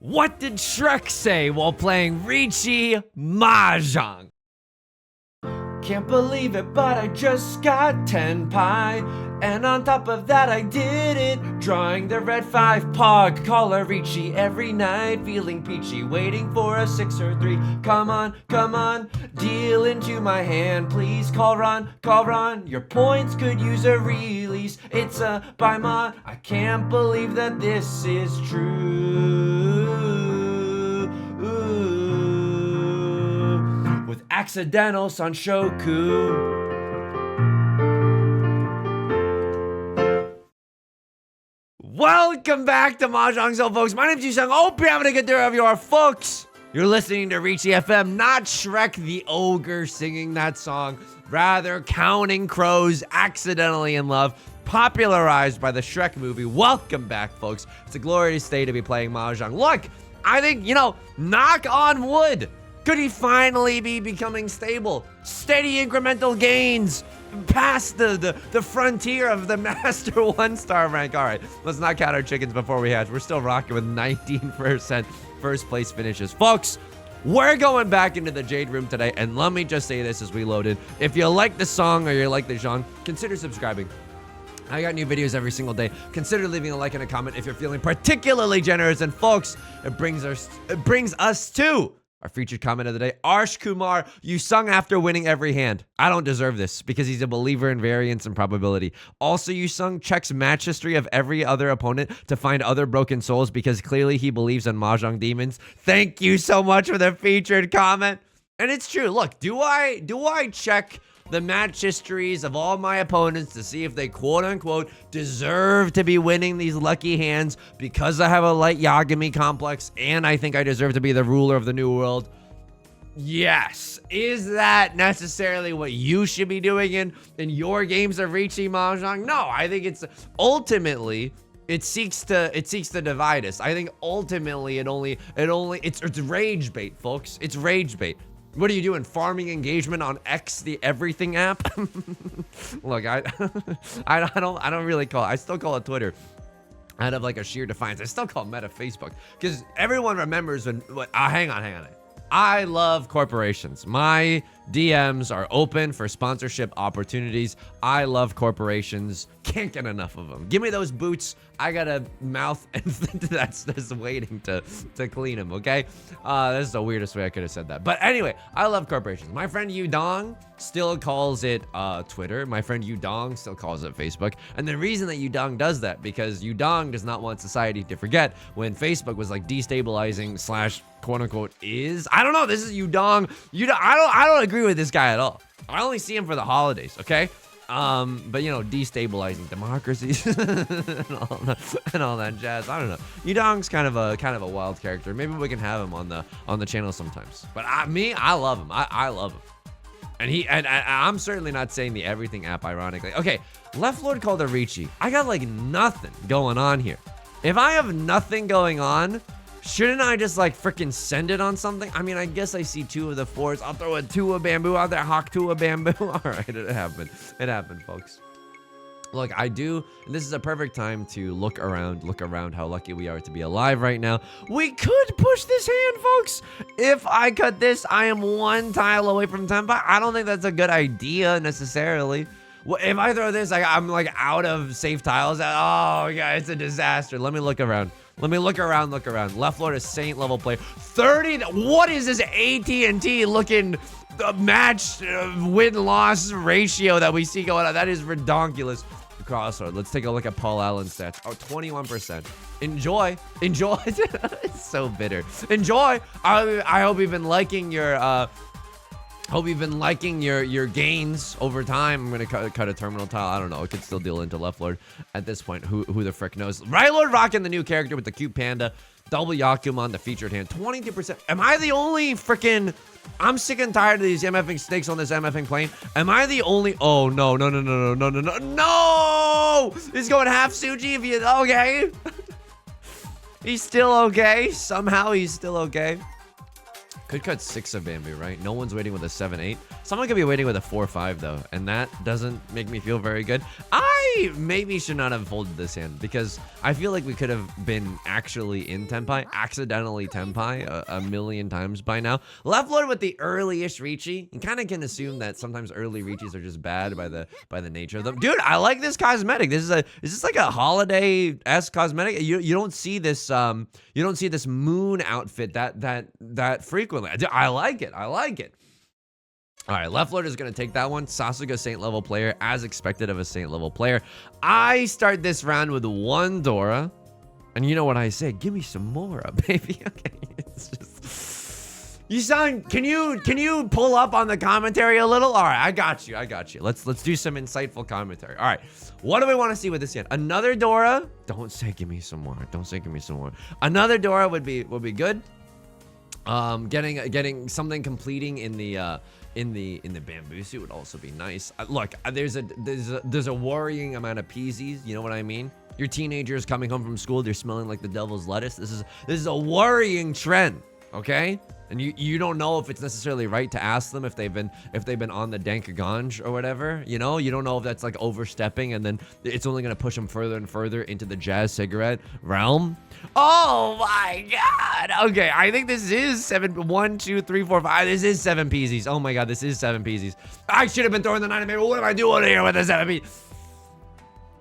What did Shrek say while playing Riichi Mahjong? Can't believe it, but I just got 10 pie. And on top of that, I did it. Drawing the red 5 pog. Call her Riichi every night. Feeling peachy, waiting for a 6 or 3. Come on, come on. Deal into my hand, please. Call Ron. Your points could use a release. It's a Paimon. I can't believe that this is true. With accidental Sanshoku. Welcome back to Mahjong Soul, folks. My name's Yusong. Hope you're having a good day of your folks. You're listening to Riichi FM, not Shrek the Ogre singing that song. Rather, Counting Crows, Accidentally in Love, popularized by the Shrek movie. Welcome back, folks. It's a glorious day to be playing Mahjong. Look, I think, knock on wood. Could he finally be becoming stable? Steady incremental gains past the frontier of the Master 1-star rank. All right, let's not count our chickens before we hatch. We're still rocking with 19% first place finishes. Folks, we're going back into the Jade Room today, and let me just say this as we load in. If you like the song or you like the genre, consider subscribing. I got new videos every single day. Consider leaving a like and a comment if you're feeling particularly generous. And folks, it brings us to our featured comment of the day. Arsh Kumar, you sung after winning every hand. I don't deserve this because he's a believer in variance and probability. Also, you sung checks match history of every other opponent to find other broken souls because clearly he believes in Mahjong demons. Thank you so much for the featured comment. And it's true. Look, do I check the match histories of all my opponents to see if they quote-unquote deserve to be winning these lucky hands because I have a light Yagami complex and I think I deserve to be the ruler of the new world? Yes. Is that necessarily what you should be doing in your games of Riichi Mahjong? No, I think it's ultimately it seeks to divide us. I think ultimately it's rage bait, folks. It's rage bait. What are you doing? Farming engagement on X, the everything app? Look, I don't really call it. I still call it Twitter. Out of like a sheer defiance, I still call Meta Facebook because everyone remembers when. Hang on. I love corporations. My DMs are open for sponsorship opportunities. I love corporations. Can't get enough of them. Give me those boots. I got a mouth and that's waiting to clean them, okay? This is the weirdest way I could have said that. But anyway, I love corporations. My friend Yudong still calls it Twitter. My friend Yudong still calls it Facebook. And the reason that Yudong does that, because Yudong does not want society to forget when Facebook was like destabilizing / quote unquote is. I don't know. This is Yudong. I don't agree with this guy at all. I only see him for the holidays, okay? But destabilizing democracies and all that jazz. I don't know. Yudong's kind of a wild character. Maybe we can have him on the channel sometimes. But I love him. I love him. And I'm certainly not saying the everything app ironically. Okay, Left Lord called a Riichi. I got like nothing going on here. If I have nothing going on, shouldn't I just like freaking send it on something? I mean, I guess I see 2 of the 4s. I'll throw a 2 of bamboo out there. Hawk 2 of bamboo. All right, it happened. It happened, folks. Look, this is a perfect time to look around how lucky we are to be alive right now. We could push this hand, folks. If I cut this, I am 1 tile away from 10, but I don't think that's a good idea necessarily. If I throw this, I'm like out of safe tiles. Oh, yeah, it's a disaster. Let me look around. Look around. Left Lord is Saint level player. 30. What is this AT&T looking match win-loss ratio that we see going on? That is redonkulous. Crossroad. Let's take a look at Paul Allen's stats. Oh, 21%. Enjoy. It's so bitter. Enjoy. I hope you've been liking your your gains over time. I'm gonna cut a terminal tile. I don't know. It could still deal into Left Lord at this point. Who the frick knows? Right Lord rocking the new character with the cute panda. Double Yakuman, the featured hand. 22%. Am I the only freaking? I'm sick and tired of these MFing stakes on this MFing plane. Am I the only? Oh no. He's going half Suji if you okay. He's still okay. Somehow he's still okay. Could cut 6 of bamboo, right? No one's waiting with a 7-8. Someone could be waiting with a 4-5 though, and that doesn't make me feel very good. I I maybe should not have folded this hand because I feel like we could have been actually in Tenpai, accidentally Tenpai a million times by now. Left Lord with the early-ish Riichi. You kind of can assume that sometimes early Riichis are just bad by the nature of them. Dude, I like this cosmetic. Is this like a holiday-esque cosmetic? You don't see this moon outfit that frequently. I like it. I like it. All right, Left Lord is going to take that one. Sasuka, Saint level player, as expected of a Saint level player. I start this round with 1 Dora. And you know what I say? Give me some more, baby. Okay, it's just... Yusong, can you pull up on the commentary a little? All right, I got you. Let's do some insightful commentary. All right, what do we want to see with this hand? Another Dora. Don't say give me some more. Don't say give me some more. Another Dora would be good. Getting something completing in the bamboo suit would also be nice. Look, there's a worrying amount of peasies. You know what I mean? Your teenagers coming home from school, they're smelling like the devil's lettuce. This is a worrying trend. Okay, and you don't know if it's necessarily right to ask them if they've been on the dank ganj or whatever. You know, you don't know if that's like overstepping, and then it's only gonna push them further and further into the jazz cigarette realm. Oh my god. Okay, I think this is 7. 1, 2, 3, 4, 5. This is 7 peasies. Oh my god, this is 7 peasies. I should have been throwing the 9 of maybe. What am I doing here with the 7 peasies?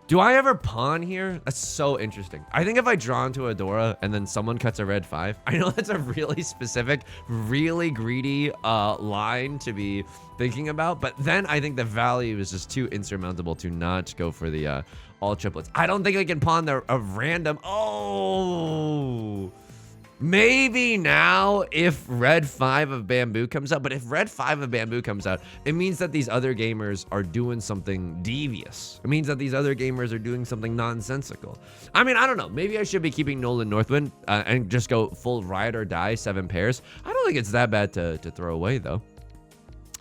Do I ever pawn here? That's so interesting. I think if I draw into a Dora and then someone cuts a red 5, I know that's a really specific, really greedy line to be thinking about, but then I think the value is just too insurmountable to not go for the all triplets. I don't think I can pawn a random. Oh, maybe now if red 5 of bamboo comes out, but if red 5 of bamboo comes out, it means that these other gamers are doing something devious. It means that these other gamers are doing something nonsensical. I mean, I don't know. Maybe I should be keeping Nolan Northwind and just go full ride or die 7 pairs. I don't think it's that bad to throw away though.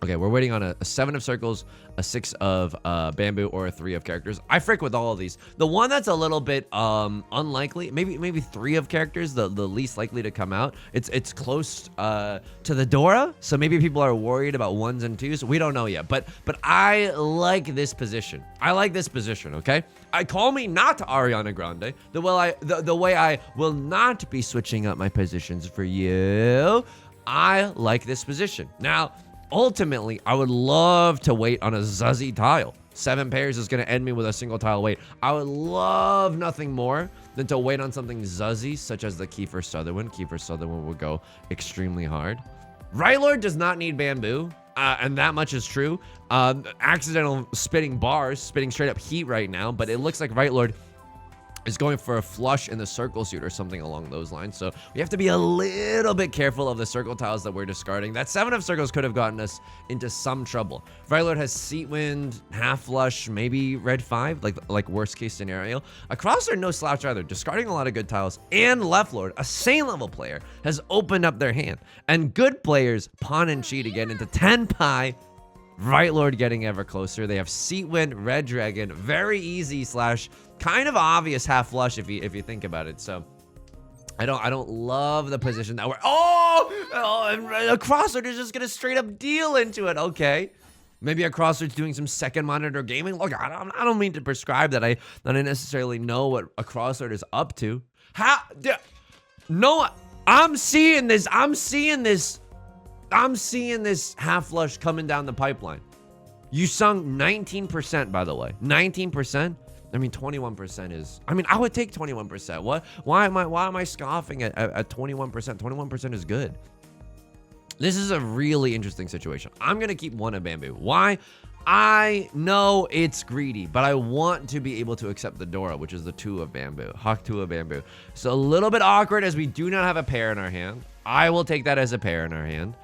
Okay, we're waiting on a 7 of circles, a 6 of bamboo, or a 3 of characters. I frick with all of these. The one that's a little bit unlikely, maybe 3 of characters, the least likely to come out. It's close to the Dora, so maybe people are worried about 1s and 2s. We don't know yet, but I like this position. I like this position. Okay, I call me not Ariana Grande. The way I will not be switching up my positions for you. I like this position now. Ultimately, I would love to wait on a Zuzzy tile. 7 pairs is going to end me with a single tile wait. I would love nothing more than to wait on something Zuzzy, such as the Kiefer Sutherland. Kiefer Sutherland will go extremely hard. Right Lord does not need bamboo, and that much is true. Accidental spitting bars, spitting straight up heat right now, but it looks like Right Lord is going for a flush in the circle suit or something along those lines. So we have to be a little bit careful of the circle tiles that we're discarding. That 7 of circles could have gotten us into some trouble. Violet has seat wind, half flush, maybe red 5, like worst case scenario. Across there, no slouch either, discarding a lot of good tiles. And Left Lord, a Saint level player, has opened up their hand. And good players pawn and cheat to get into Tenpai. Right Lord getting ever closer. They have seat wind, red dragon, very easy slash kind of obvious half flush if you think about it. So I don't love the position that we're and a crossword is just gonna straight up deal into it. Okay, maybe a crossword's doing some second monitor gaming. Look, I don't mean to prescribe that I necessarily know what a crossword is up to. No, I'm seeing this half flush coming down the pipeline. You sung 19%, by the way. 19%. I mean, 21% is. I mean, I would take 21%. What? Why am I scoffing at 21%? 21% is good. This is a really interesting situation. I'm gonna keep 1 of bamboo. Why? I know it's greedy, but I want to be able to accept the Dora, which is the 2 of bamboo. Hawk 2 of bamboo. So a little bit awkward as we do not have a pair in our hand. I will take that as a pair in our hand.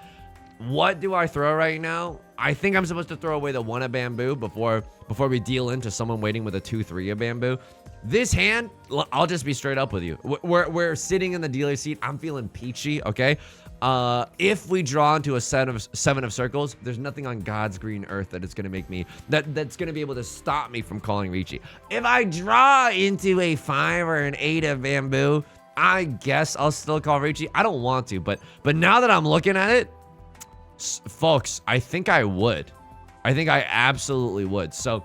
What do I throw right now? I think I'm supposed to throw away the 1 of bamboo before we deal into someone waiting with a 2-3 of bamboo. This hand, I'll just be straight up with you. We're sitting in the dealer's seat. I'm feeling peachy, okay? If we draw into a 7 of circles, there's nothing on God's green earth that it's gonna make me that's gonna be able to stop me from calling Riichi. If I draw into a 5 or an 8 of bamboo, I guess I'll still call Riichi. I don't want to, but now that I'm looking at it, folks, I think I would. I think I absolutely would. So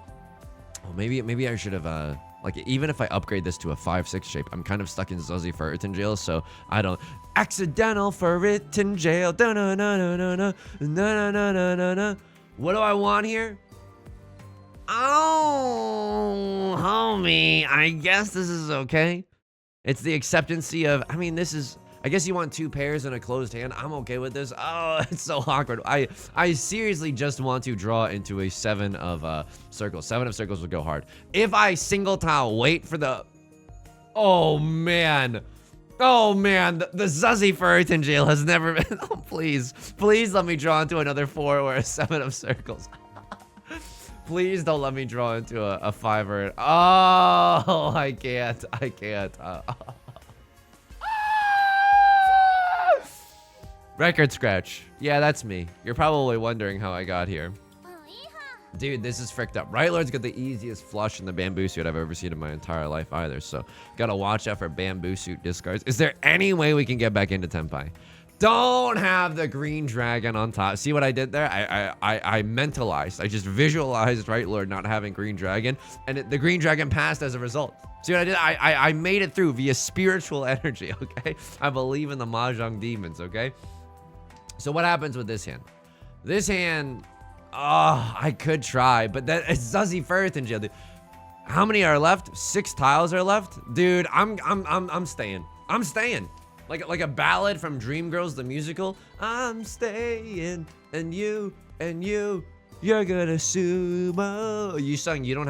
Well, maybe I should have like, even if I upgrade this to a 5-6 shape, I'm kind of stuck in Zuzzy Ferritin so I don't. Accidental Ferritin jail. What do I want here? Oh, homie, I guess this is okay. It's the acceptancy of, I mean, this is, I guess you want 2 pairs and a closed hand. I'm okay with this. Oh, it's so awkward. I seriously just want to draw into a 7 of circles. 7 of circles would go hard. If I single tile, wait for the, oh man. Oh man, the Zuzzy Ferritin jail has never been, oh please let me draw into another 4 or a 7 of circles. Please don't let me draw into a 5 or an, oh, I can't. Record scratch. Yeah, that's me. You're probably wondering how I got here. Dude, this is fricked up. Right Lord's got the easiest flush in the bamboo suit I've ever seen in my entire life either, so gotta watch out for bamboo suit discards. Is there any way we can get back into Tenpai? Don't have the green dragon on top. See what I did there? I mentalized. I just visualized Right Lord not having green dragon, and the green dragon passed as a result. See what I did? I made it through via spiritual energy, okay? I believe in the Mahjong demons, okay? So what happens with this hand? This hand, oh, I could try, but that it's Zuzzy Ferritin jail, dude. How many are left? 6 tiles are left? Dude, I'm staying. I'm staying. Like a ballad from Dreamgirls the musical. I'm staying, and you're gonna sumo. Yusong, you don't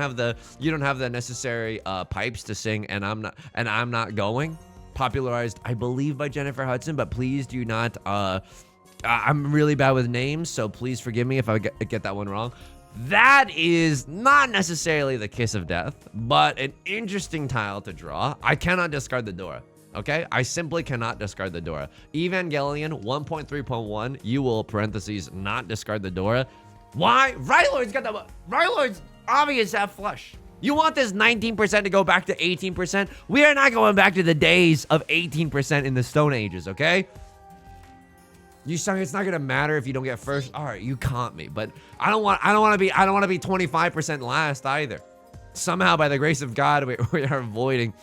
have the necessary pipes to sing, and I'm not going. Popularized, I believe, by Jennifer Hudson, but please do not. I'm really bad with names, so please forgive me if I get that one wrong. That is not necessarily the kiss of death, but an interesting tile to draw. I cannot discard the Dora. Okay, I simply cannot discard the Dora. Evangelion 1.3.1, you will, parentheses, not discard the Dora. Why? Right Lord's got the, Right Lord's obvious half flush. You want this 19% to go back to 18%? We are not going back to the days of 18% in the Stone Ages, okay? Yusong, it's not gonna matter if you don't get first. All right, you caught me, but I don't want to be 25% last either. Somehow, by the grace of God, we are avoiding.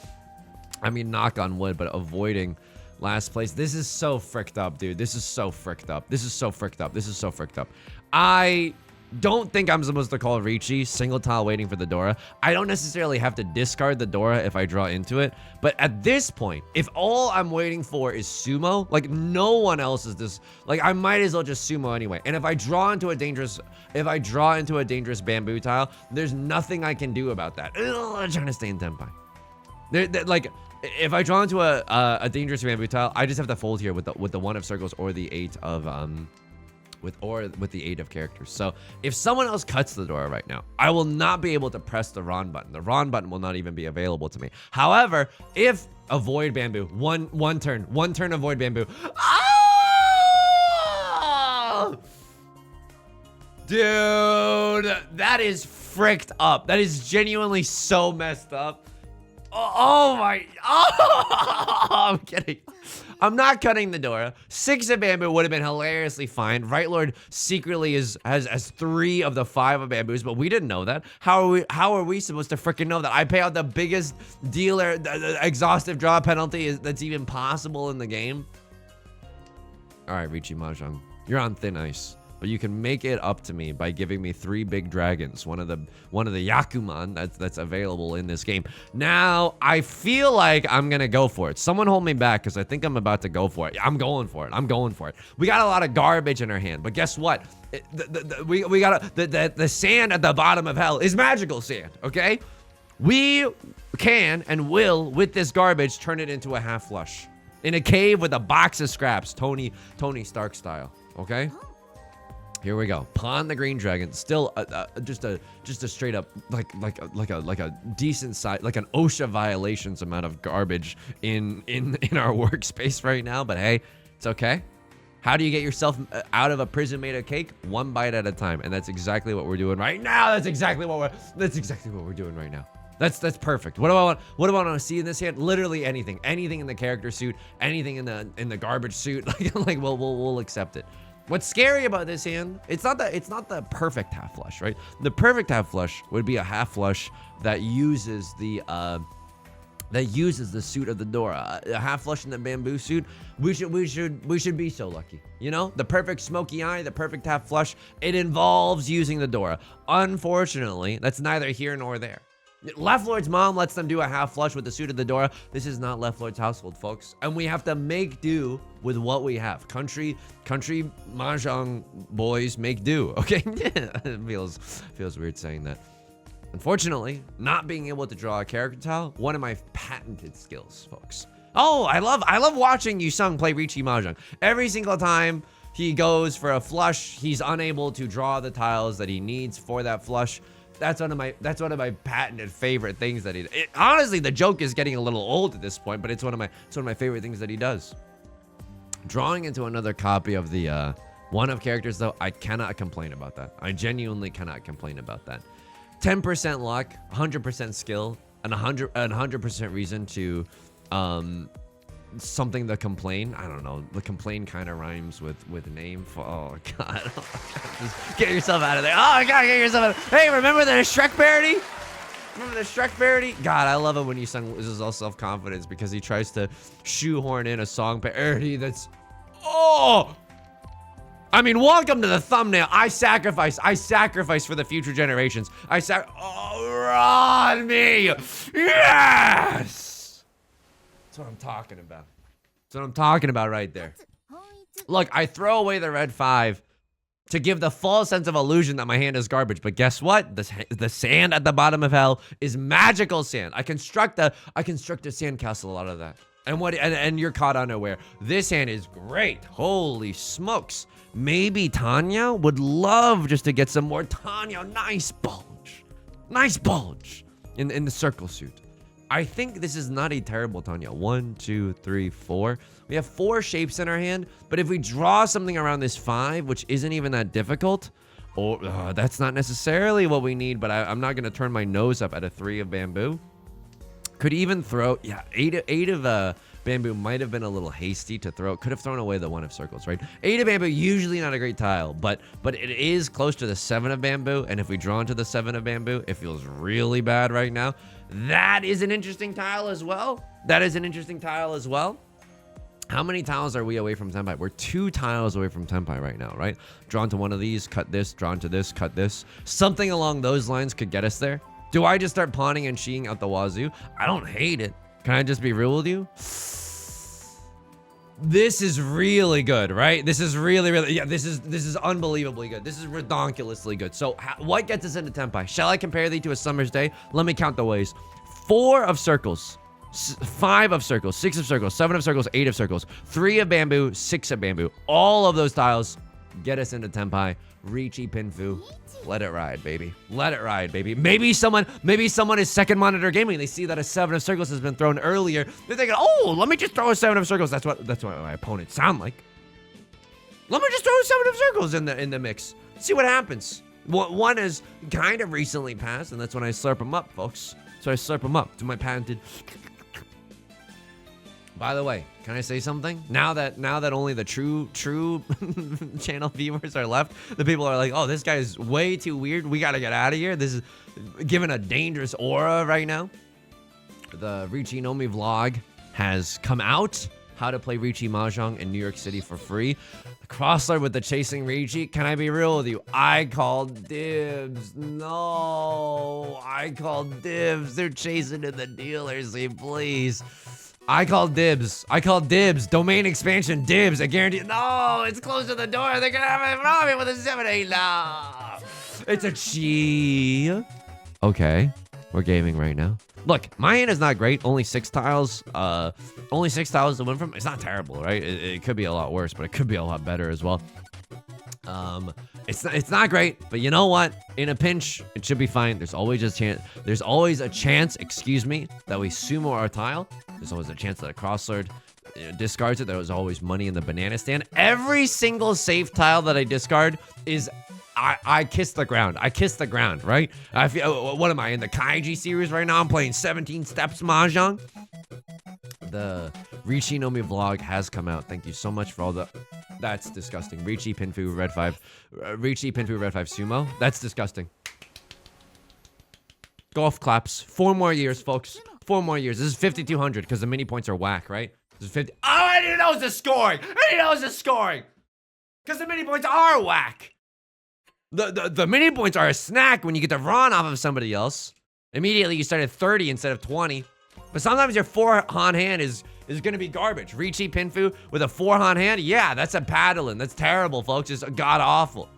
I mean, knock on wood, but avoiding last place. This is so fricked up, dude. This is so fricked up. This is so fricked up. This is so fricked up. I don't think I'm supposed to call Riichi single tile waiting for the Dora. I don't necessarily have to discard the Dora if I draw into it. But at this point, if all I'm waiting for is sumo, like no one else is this, like I might as well just sumo anyway. And if I draw into a dangerous bamboo tile, there's nothing I can do about that. Ugh, I'm trying to stay in Tenpai. Like, if I draw into a dangerous bamboo tile, I just have to fold here with the 1 of circles or the 8 of with the 8 of characters. So if someone else cuts the Dora right now, I will not be able to press the Ron button. The Ron button will not even be available to me. However, if avoid bamboo, one turn avoid bamboo. Oh! Dude, that is fricked up. That is genuinely so messed up. Oh my, oh, I'm kidding. I'm not cutting the Dora. 6 of bamboo would have been hilariously fine. Right Lord secretly has 3 of the 5 of bamboos, but we didn't know that. How are we supposed to freaking know that? I pay out the biggest dealer, the exhaustive draw penalty that's even possible in the game. All right, Riichi Mahjong, you're on thin ice. But you can make it up to me by giving me 3 big dragons, one of the Yakuman that's available in this game. Now, I feel like I'm gonna go for it. Someone hold me back because I think I'm about to go for it. I'm going for it. I'm going for it. We got a lot of garbage in our hand, but guess what? We got the sand at the bottom of hell is magical sand. Okay, we can and will with this garbage turn it into a half flush in a cave with a box of scraps, Tony Stark style. Okay. Here we go. Pawn the green dragon. Still, just a straight up like a decent size, like an OSHA violations amount of garbage in our workspace right now. But hey, it's okay. How do you get yourself out of a prison made of cake? 1 bite at a time, and that's exactly what we're doing right now. That's exactly what we're doing right now. That's perfect. What do I want to see in this hand? Literally anything in the character suit, anything in the garbage suit. Like we'll accept it. What's scary about this hand, it's not the perfect half flush, right? The perfect half flush would be a half flush that uses the suit of the Dora. A half flush in the bamboo suit. We should be so lucky. You know, the perfect smoky eye, the perfect half flush. It involves using the Dora. Unfortunately, that's neither here nor there. Left Lord's mom lets them do a half flush with the suit of the Dora. This is not Left Lord's household, folks. And we have to make do with what we have. Country Mahjong boys make do, okay? It feels weird saying that. Unfortunately, not being able to draw a character tile, one of my patented skills, folks. Oh, I love watching Yusong play Riichi Mahjong. Every single time he goes for a flush, he's unable to draw the tiles that he needs for that flush. That's one of my patented favorite things that he does. Honestly, the joke is getting a little old at this point, but it's one of my favorite things that he does. Drawing into another copy of the one of characters, though, I cannot complain about that. I genuinely cannot complain about that. 10% luck, 100% skill, and 100% reason to something to complain. I don't know. The complain kind of rhymes with name. Oh god. Just get yourself out of there. Oh god, get yourself out. Hey, remember the Shrek parody? Remember the Shrek parody? God, I love it when Yusong loses all self-confidence because he tries to shoehorn in a song parody that's I mean, welcome to the thumbnail. I sacrifice for the future generations. Run me. Yes. That's what I'm talking about. That's what I'm talking about right there. Look, I throw away the red 5 to give the false sense of illusion that my hand is garbage. But guess what? The sand at the bottom of hell is magical sand. I construct a sandcastle out of that. And you're caught unaware. This hand is great. Holy smokes. Maybe Tanya would love just to get some more Tanya. Nice bulge. Nice bulge in the circle suit. I think this is not a terrible Tanya. 1, 2, 3, 4. We have 4 shapes in our hand, but if we draw something around this 5, which isn't even that difficult, that's not necessarily what we need, but I'm not going to turn my nose up at a 3 of bamboo. Could even throw, 8 of bamboo might have been a little hasty to throw. Could have thrown away the 1 of circles, right? 8 of bamboo, usually not a great tile, but it is close to the 7 of bamboo, and if we draw into the 7 of bamboo, it feels really bad right now. That is an interesting tile as well. How many tiles are we away from Tenpai? We're 2 tiles away from Tenpai right now, right? Drawn to one of these, cut this, drawn to this, cut this. Something along those lines could get us there. Do I just start pawning and sheeing out the wazoo? I don't hate it. Can I just be real with you? This is really good, right? This is really, this is unbelievably good. This is redonkulously good. So what gets us into Tenpai? Shall I compare thee to a summer's day? Let me count the ways. 4 of circles, 5 of circles, 6 of circles, 7 of circles, 8 of circles, 3 of bamboo, 6 of bamboo. All of those tiles get us into Tenpai. Riichi Pinfu. Let it ride, baby. Let it ride, baby. Maybe someone is second monitor gaming. They see that a 7 of circles has been thrown earlier. They're thinking, oh, let me just throw a 7 of circles. That's what my opponents sound like. Let me just throw a 7 of circles in the mix. See what happens. One is kind of recently passed, and that's when I slurp them up, folks. So I slurp them up to my patented. By the way, can I say something? Now that only the true channel viewers are left, the people are like, oh, this guy is way too weird. We gotta get out of here. This is given a dangerous aura right now. The Riichi no Mi vlog has come out. How to play Riichi Mahjong in New York City for free. Crossler with the chasing Riichi. Can I be real with you? I called dibs. No, I called dibs. They're chasing in the dealership, please. I called dibs. Domain expansion dibs. I guarantee. No, it's close to the door. They're gonna have a problem with a 7-8. No, it's a chi. Okay, we're gaming right now. Look, my hand is not great. Only 6 tiles. Only 6 tiles to win from. It's not terrible, right? It could be a lot worse, but it could be a lot better as well. It's not great, but you know what? In a pinch, it should be fine. There's always a chance. Excuse me, that we sumo our tile. There's always a chance that a crosslord discards it. There was always money in the banana stand. Every single safe tile that I discard is I kiss the ground. I kiss the ground, right? I feel. What am I in the Kaiji series right now? I'm playing 17 Steps Mahjong. The Riichi no Mi vlog has come out. Thank you so much for all the That's disgusting. Riichi Pinfu red 5. Riichi Pinfu red 5 sumo. That's disgusting. Golf claps. 4 more years, folks. 4 more years. This is 5,200 because the mini points are whack, right? This is 50. Oh, I didn't know it was the scoring. I didn't know it was the scoring. Because the mini points are whack. The mini points are a snack when you get to run off of somebody else. Immediately you start at 30 instead of 20. But sometimes your 4-han hand is going to be garbage. Riichi Pinfu with a 4-han hand? Yeah, that's a paddling. That's terrible, folks. It's god-awful.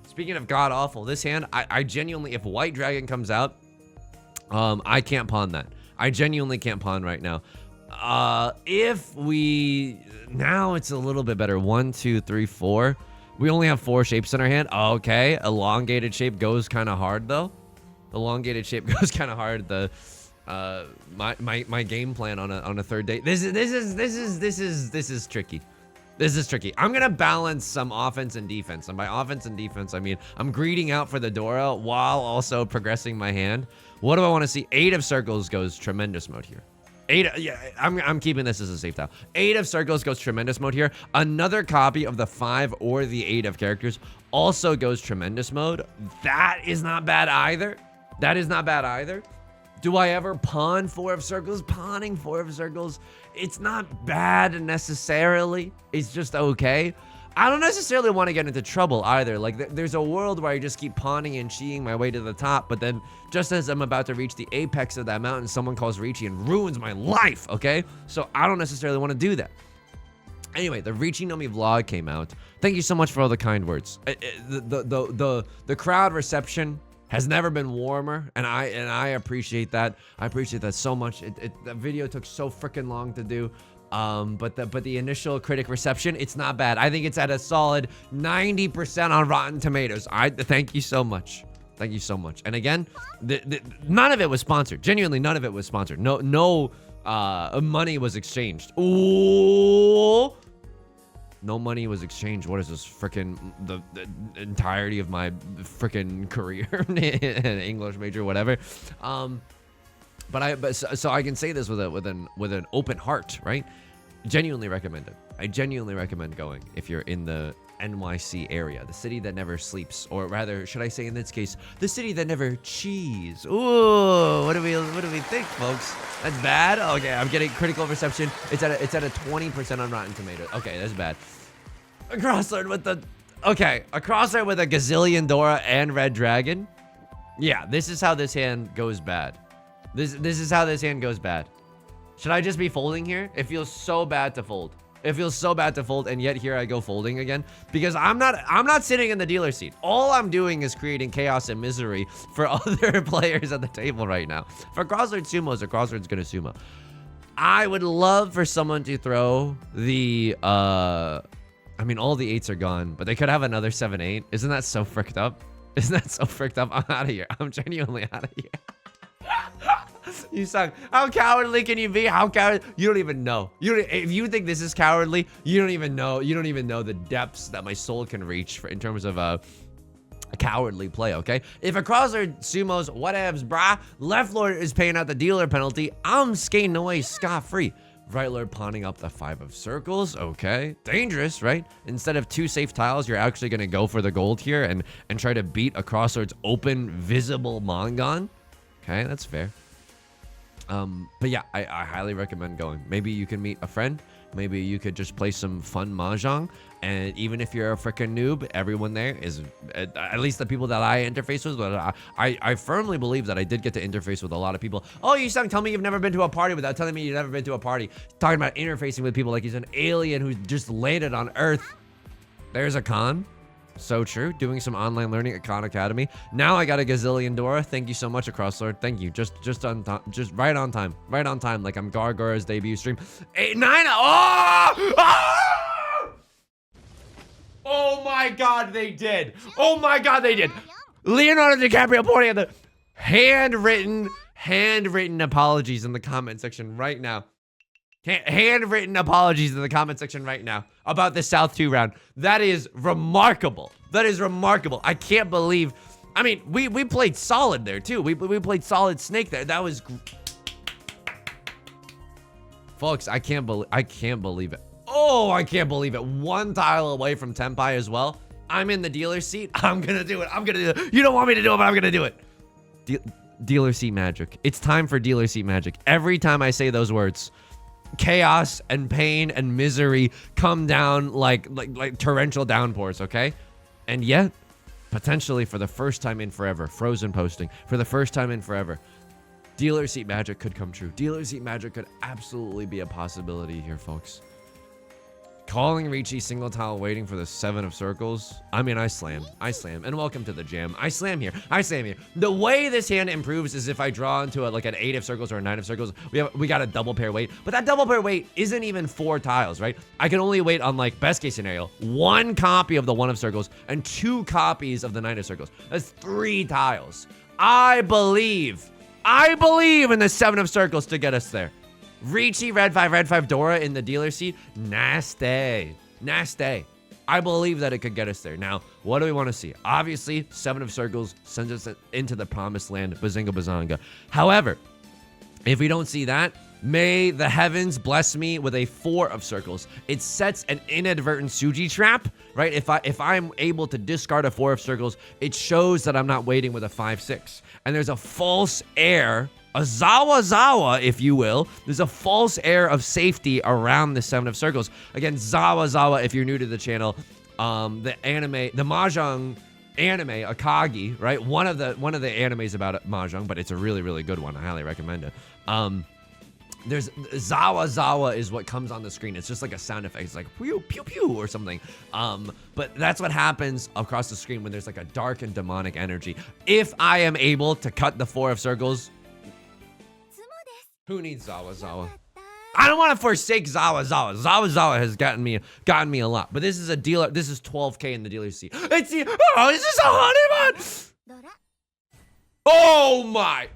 Speaking of god-awful, this hand, I genuinely, if White Dragon comes out, I can't pawn that. I genuinely can't pawn right now. If we... Now it's a little bit better. 1, 2, 3, 4. We only have 4 shapes in our hand. Okay. Elongated shape goes kind of hard, though. Elongated shape goes kind of hard. My game plan on a third date. This is tricky. This is tricky. I'm gonna balance some offense and defense. And by offense and defense, I mean I'm greeting out for the Dora while also progressing my hand. What do I want to see? 8 of circles goes tremendous mode here. 8, yeah, I'm keeping this as a safe tile. 8 of circles goes tremendous mode here. Another copy of the 5 or the 8 of characters also goes tremendous mode. That is not bad either. That is not bad either. Do I ever pawn 4 of circles? Pawning 4 of circles, it's not bad necessarily. It's just okay. I don't necessarily want to get into trouble either. Like, there's a world where I just keep pawning and cheating my way to the top, but then just as I'm about to reach the apex of that mountain, someone calls Riichi and ruins my life, okay? So I don't necessarily want to do that. Anyway, the Riichi no Mi vlog came out. Thank you so much for all the kind words. The crowd reception has never been warmer, and I appreciate that. I appreciate that so much. The video took so freaking long to do. But the initial critic reception, it's not bad. I think it's at a solid 90% on Rotten Tomatoes. Thank you so much. Thank you so much. And again, none of it was sponsored. Genuinely, none of it was sponsored. No money was exchanged. Ooh. No money was exchanged. What is this freaking the entirety of my freaking career in English major, whatever. So I can say this with an open heart, right? Genuinely recommend it. I genuinely recommend going if you're in the NYC area, the city that never sleeps, or rather, should I say in this case, the city that never cheese. Ooh, what do we think, folks? That's bad. Okay, I'm getting critical reception. It's at a 20% on Rotten Tomatoes. Okay, that's bad. A crossword with a gazillion Dora and Red Dragon. Yeah, this is how this hand goes bad. This is how this hand goes bad. Should I just be folding here? It feels so bad to fold. It feels so bad to fold, and yet here I go folding again because I'm not sitting in the dealer seat. All I'm doing is creating chaos and misery for other players at the table right now. For crossword sumos, a crossword's gonna sumo. I would love for someone to throw the I mean, all the 8s are gone, but they could have another 7-8. Isn't that so fricked up? Isn't that so fricked up? I'm out of here. I'm genuinely out of here. You suck. How cowardly can you be? How cowardly? You don't even know. If you think this is cowardly, you don't even know. You don't even know the depths that my soul can reach in terms of a cowardly play, okay? If a crossword sumos, whatevs, brah. Left Lord is paying out the dealer penalty. I'm skating away scot-free. Right Lord pawning up the 5 of circles. Okay. Dangerous, right? Instead of 2 safe tiles, you're actually going to go for the gold here and try to beat a crossword's open, visible Mongon. Okay, that's fair. But yeah, I highly recommend going. Maybe you can meet a friend. Maybe you could just play some fun Mahjong. And even if you're a freaking noob, everyone there is, at least the people that I interface with, but I firmly believe that I did get to interface with a lot of people. Oh, Yusong, tell me you've never been to a party without telling me you've never been to a party. Talking about interfacing with people like he's an alien who just landed on Earth. There's a con. So true. Doing some online learning at Khan Academy. Now I got a gazillion Dora. Thank you so much, Crosslord. Thank you. Just on time. Just right on time. Right on time. Like I'm Gargora's debut stream. 8, 9. Oh! Oh! Oh my God, they did. Oh my God, they did. Leonardo DiCaprio pointing at the handwritten apologies in the comment section right now. Handwritten apologies in the comment section right now about the South 2 round. That is remarkable. That is remarkable. I can't believe. I mean, we played solid there too. We played solid Snake there. That was, folks. I can't believe it. Oh, I can't believe it. One tile away from Tenpai as well. I'm in the dealer's seat. I'm gonna do it. I'm gonna do it. You don't want me to do it, but I'm gonna do it. Dealer seat magic. It's time for dealer seat magic. Every time I say those words, chaos and pain and misery come down like torrential downpours, okay? And yet, potentially for the first time in forever, frozen posting, for the first time in forever, dealer seat magic could come true. Dealer seat magic could absolutely be a possibility here, folks. Calling Riichi single tile waiting for the 7 of circles. I mean, I slam. And welcome to the jam. I slam here. The way this hand improves is if I draw into like an 8 of circles or a 9 of circles, we got a double pair weight. But that double pair weight isn't even 4 tiles, right? I can only wait on, like, best case scenario, 1 copy of the 1 of circles and 2 copies of the 9 of circles. That's 3 tiles. I believe in the 7 of circles to get us there. Riichi, red 5, Dora in the dealer seat. Nasty. I believe that it could get us there. Now, what do we want to see? Obviously, 7 of circles sends us into the promised land, Bazinga Bazanga. However, if we don't see that, may the heavens bless me with a 4 of circles. It sets an inadvertent Suji trap, right? If I'm able to discard a 4 of circles, it shows that I'm not waiting with a 5-6. And there's a false air, a zawa, if you will. There's a false air of safety around the 7 of circles. Again, zawa, if you're new to the channel, the Mahjong anime, Akagi, right? One of the animes about Mahjong, but it's a really, really good one. I highly recommend it. There's zawa is what comes on the screen. It's just like a sound effect. It's like pew pew pew or something. But that's what happens across the screen when there's like a dark and demonic energy. If I am able to cut the 4 of circles, who needs zawa? I don't want to forsake zawa. Zawa has gotten me a lot. But this is a dealer. This is 12K in the dealer seat. Is this a honeyman? Oh my!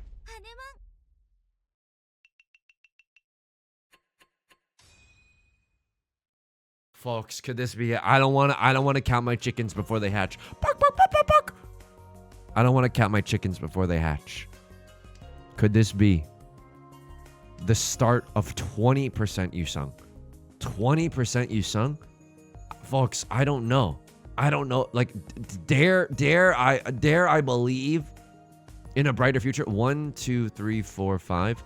Folks, could this be it? I don't want to count my chickens before they hatch. Bark, bark, bark, bark, bark. I don't want to count my chickens before they hatch. Could this be the start of 20% Yusong? 20% Yusong? Folks, I don't know. Like, dare I believe in a brighter future? 1, 2, 3, 4, 5.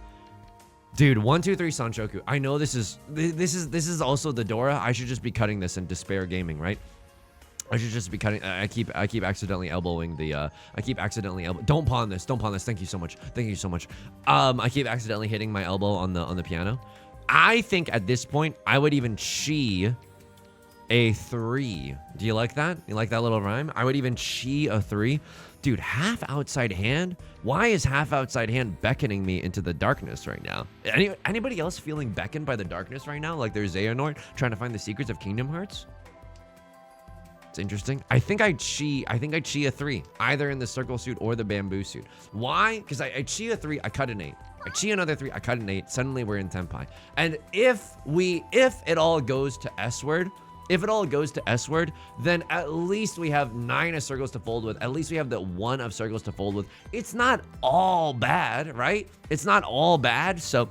Dude, 1, 2, 3 Sanshoku. I know this is also the Dora. I should just be cutting this in Despair Gaming, right? I should just be cutting. I keep accidentally elbowing the. Don't pawn this. Thank you so much. I keep accidentally hitting my elbow on the piano. I think at this point I would even chi a 3. Do you like that? You like that little rhyme? I would even chi a 3. Dude, half outside hand? Why is half outside hand beckoning me into the darkness right now? Anybody else feeling beckoned by the darkness right now? Like they're Xehanort trying to find the secrets of Kingdom Hearts? It's interesting. I think I chi a 3, either in the circle suit or the bamboo suit. Why? Because I chi a 3, I cut an 8. I chi another 3, I cut an 8. Suddenly we're in Tenpai. And if it all goes to S-word, then at least we have 9 of circles to fold with. At least we have the 1 of circles to fold with. It's not all bad, right? It's not all bad. So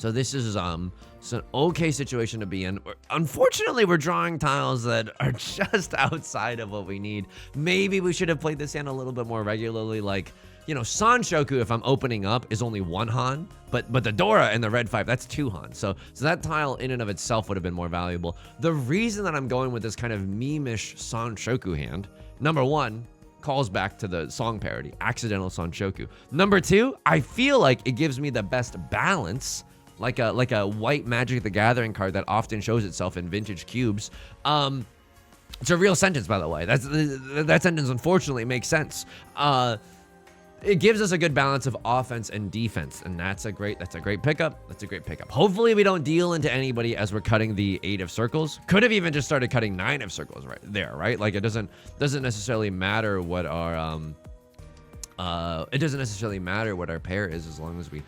this is it's an okay situation to be in. Unfortunately, we're drawing tiles that are just outside of what we need. Maybe we should have played this hand a little bit more regularly. Like, you know, Sanshoku, if I'm opening up, is only 1 Han, but the Dora and the red 5, that's 2 Han. So that tile in and of itself would have been more valuable. The reason that I'm going with this kind of meme-ish Sanshoku hand, number 1, calls back to the song parody, Accidental Sanshoku. Number 2, I feel like it gives me the best balance, like a white Magic the Gathering card that often shows itself in vintage cubes. It's a real sentence, by the way. That sentence unfortunately makes sense. It gives us a good balance of offense and defense, and that's a great pickup. Hopefully we don't deal into anybody as we're cutting the 8 of circles. Could have even just started cutting 9 of circles right there, right? Like it doesn't necessarily matter what our pair is as long as we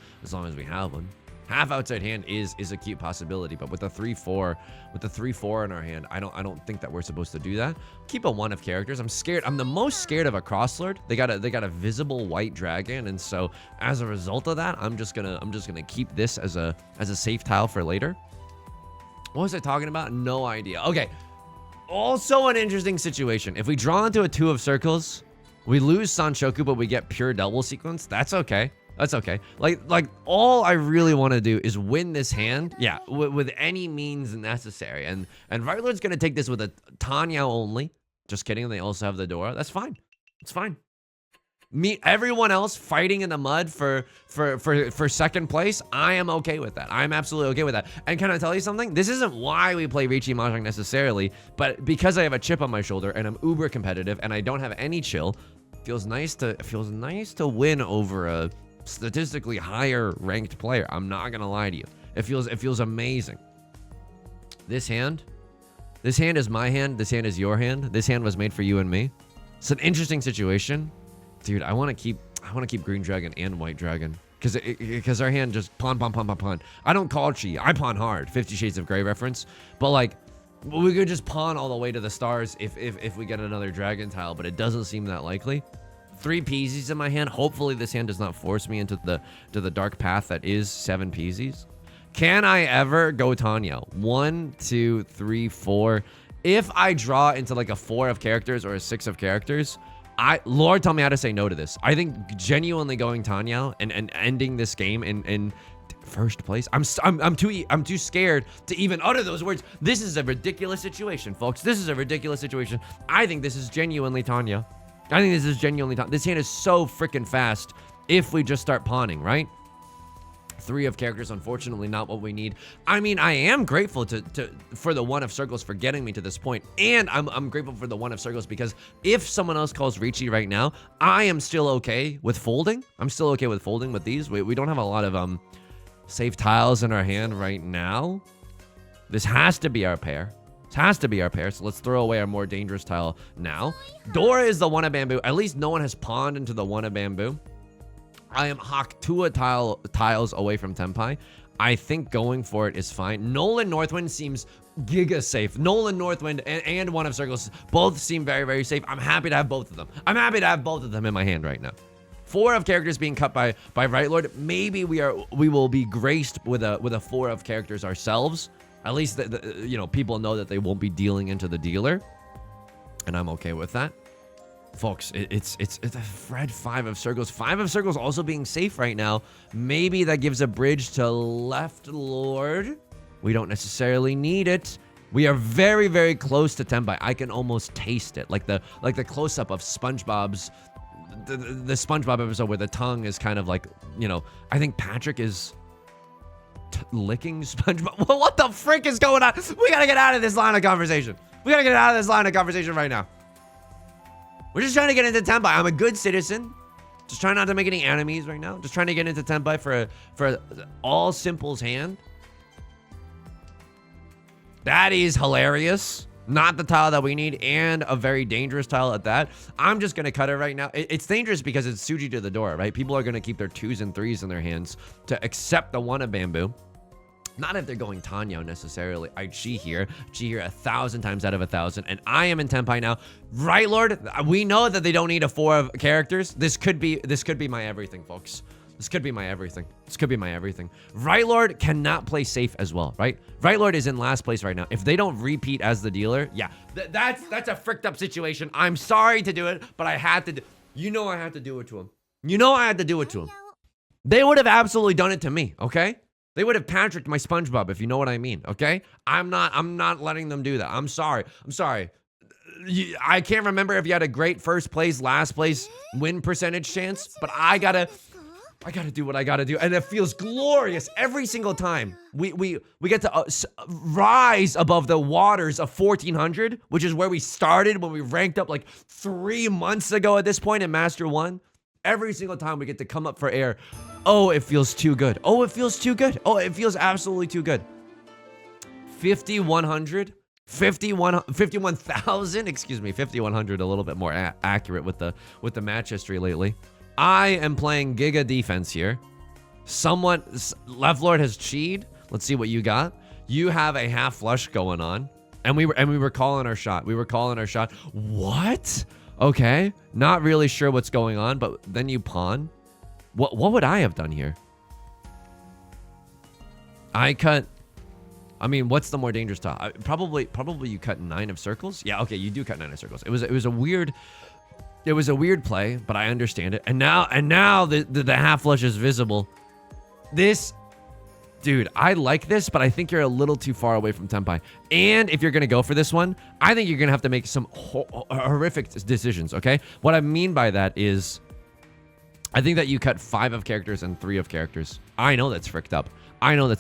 have one. Half outside hand is a cute possibility, but with the 3-4 in our hand, I don't think that we're supposed to do that. Keep a 1 of characters. I'm scared. I'm the most scared of a crosslord. They got a visible white dragon, and so as a result of that, I'm just gonna keep this as a safe tile for later. What was I talking about? No idea. Okay. Also an interesting situation. If we draw into a 2 of circles, we lose Sanshoku, but we get pure double sequence. That's okay. That's okay. Like all I really want to do is win this hand. Yeah, with any means necessary. And Right Lord's going to take this with a Tanya only. Just kidding. They also have the Dora. That's fine. It's fine. Everyone else fighting in the mud for second place, I am okay with that. I'm absolutely okay with that. And can I tell you something? This isn't why we play Riichi Mahjong necessarily, but because I have a chip on my shoulder and I'm uber competitive and I don't have any chill, it feels nice to win over a statistically higher ranked player. I'm not gonna lie to you. It feels amazing. This hand is my hand. This hand is your hand. This hand was made for you and me. It's an interesting situation. Dude, I want to keep green dragon and white dragon because our hand just pawn. I don't call chi. I pawn hard. 50 Shades of Grey reference. But like, we could just pawn all the way to the stars if we get another dragon tile, but it doesn't seem that likely. 3 Peasies in my hand. Hopefully this hand does not force me into the dark path that is 7 Peasies. Can I ever go Tanya? 1, 2, 3, 4. If I draw into like a 4 of characters or a 6 of characters, Lord, tell me how to say no to this. I think genuinely going Tanya and ending this game in first place. I'm too scared to even utter those words. This is a ridiculous situation, folks. This is a ridiculous situation. I think this is genuinely Tanya. This hand is so freaking fast if we just start pawning, right? 3 of characters, unfortunately, not what we need. I mean, I am grateful for the 1 of circles for getting me to this point, and I'm grateful for the 1 of circles because if someone else calls Riichi right now, I am still okay with folding. I'm still okay with folding with these. We don't have a lot of safe tiles in our hand right now. This has to be our pair. So let's throw away our more dangerous tile now. Dora is the 1 of bamboo. At least no one has pawned into the 1 of bamboo. I am Hakutua tiles away from Tenpai. I think going for it is fine. Nolan Northwind seems giga safe. Nolan Northwind and 1 of circles both seem very, very safe. I'm happy to have both of them. I'm happy to have both of them in my hand right now. 4 of characters being cut by Right Lord. Maybe we will be graced with a 4 of characters ourselves. At least people know that they won't be dealing into the dealer, and I'm okay with that. Folks, it's a red 5 of circles. 5 of circles also being safe right now. Maybe that gives a bridge to left Lord. We don't necessarily need it. We are very, very close to Tenpai. I can almost taste it. Like the close-up of SpongeBob's the SpongeBob episode where the tongue is kind of like, I think Patrick is licking SpongeBob. What the frick is going on? We gotta get out of this line of conversation. Right now. We're just trying to get into Tenpai. I'm a good citizen. Just trying not to make any enemies right now. Just trying to get into Tenpai for all simple's hand. That is hilarious. Not the tile that we need, and a very dangerous tile at that. I'm just going to cut it right now. It's dangerous because it's Suji to the door, right? People are going to keep their 2s and 3s in their hands to accept the 1 of bamboo. Not if they're going Tanyo necessarily. I Chi here 1,000 times out of 1,000, and I am in Tenpai now. Right Lord, we know that they don't need a 4 of characters. This could be my everything, folks. This could be my everything. Right Lord cannot play safe as well, right? Right Lord is in last place right now. If they don't repeat as the dealer, yeah, that's a fricked up situation. I'm sorry to do it, but I had to. I had to do it to him. They would have absolutely done it to me, okay? They would have Patricked my SpongeBob, if you know what I mean, okay? I'm not letting them do that. I'm sorry. I can't remember if you had a great first place, last place win percentage chance, but I gotta do what I gotta do, and it feels glorious every single time. We get to rise above the waters of 1400, which is where we started when we ranked up like 3 months ago at this point in Master 1. Every single time we get to come up for air. Oh, it feels too good. Oh, it feels absolutely too good. 5,100. 51,000, excuse me, 5,100, a little bit more accurate with the match history lately. I am playing Giga defense here. Left Lord has cheated. Let's see what you got. You have a half flush going on, and we were calling our shot. What? Okay, not really sure what's going on, but then you pawn. What would I have done here? I cut I mean, what's the more dangerous tile? Probably you cut 9 of circles. Yeah, okay, you do cut 9 of circles. It was a weird play, but I understand it. And now the half flush is visible. This, dude, I like this, but I think you're a little too far away from Tenpai. And if you're gonna go for this one, I think you're gonna have to make some horrific decisions. Okay, what I mean by that is, I think that you cut 5 of characters and 3 of characters. I know that's fricked up. I don't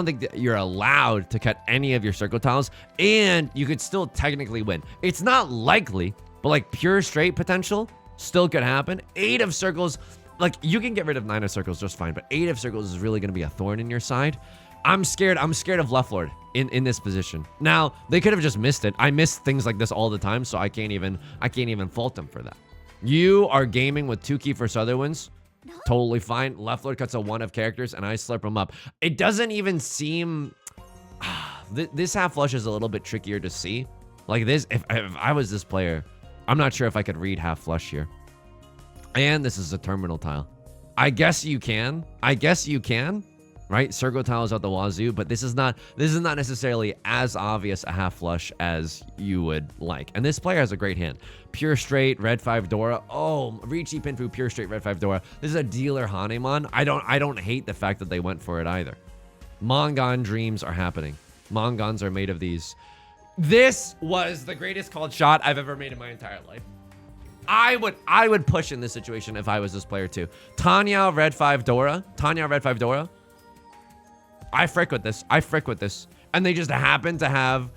think that you're allowed to cut any of your circle tiles, and you could still technically win. It's not likely, but like pure straight potential still could happen. 8 of circles, like you can get rid of 9 of circles just fine, but 8 of circles is really going to be a thorn in your side. I'm scared of Left Lord in this position. Now, they could have just missed it. I miss things like this all the time, so I can't even fault them for that. You are gaming with 2 key for Sutherwinds. Totally fine. Left Lord cuts a 1 of characters, and I slurp them up. It doesn't even seem... this half flush is a little bit trickier to see. Like this, if I was this player, I'm not sure if I could read half flush here. And this is a terminal tile. I guess you can. Right? Circle tile is out the wazoo, but this is not necessarily as obvious a half flush as you would like. And this player has a great hand. Pure straight, red 5 Dora. Oh, Riichi Pinfu, pure straight, red 5 Dora. This is a dealer Hanemon. I don't hate the fact that they went for it either. Mongon dreams are happening. Mongons are made of these. This was the greatest called shot I've ever made in my entire life. I would push in this situation if I was this player too. Tanya, red 5 Dora. I frick with this. And they just happen to have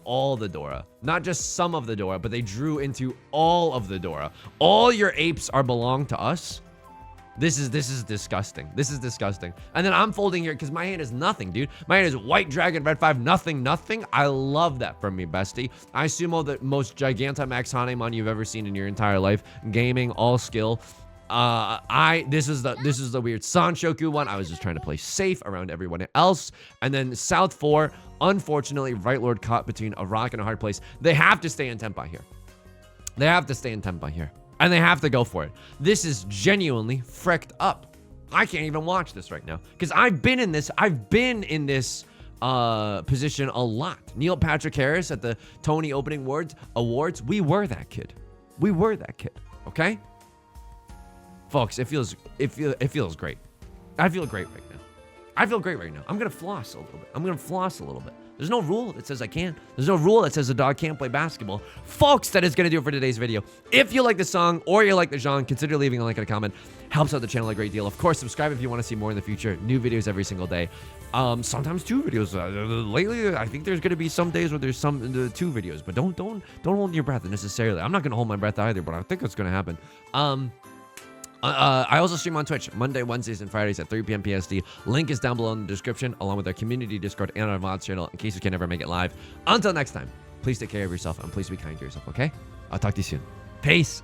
all the Dora. Not just some of the Dora, but they drew into all of the Dora. All your apes belong to us. This is disgusting. And then I'm folding here because my hand is nothing, dude. My hand is white dragon, red 5, nothing. I love that from me, bestie. I sumo the most Gigantamax Hanemon you've ever seen in your entire life. Gaming, all skill. This is the weird Sanshoku one. I was just trying to play safe around everyone else. And then South 4, unfortunately, Right Lord caught between a rock and a hard place. They have to stay in Tenpai here. And they have to go for it. This is genuinely fricked up. I can't even watch this right now because I've been in this position a lot. Neil Patrick Harris at the Tony Opening Awards. We were that kid. Okay? Folks, it feels great. I feel great right now. I'm gonna floss a little bit. There's no rule that says I can't. There's no rule that says a dog can't play basketball. Folks, that is gonna do it for today's video. If you like the song or you like the genre, consider leaving a like and a comment. Helps out the channel a great deal. Of course, subscribe if you want to see more in the future. New videos every single day. Sometimes 2 videos. Lately, I think there's gonna be some days where there's 2 videos. But don't hold your breath necessarily. I'm not gonna hold my breath either, but I think it's gonna happen. I also stream on Twitch Monday, Wednesdays, and Fridays at 3 p.m. PST. Link is down below in the description, along with our community Discord and our VODs channel, in case you can never make it live. Until next time, please take care of yourself and please be kind to yourself, okay? I'll talk to you soon. Peace.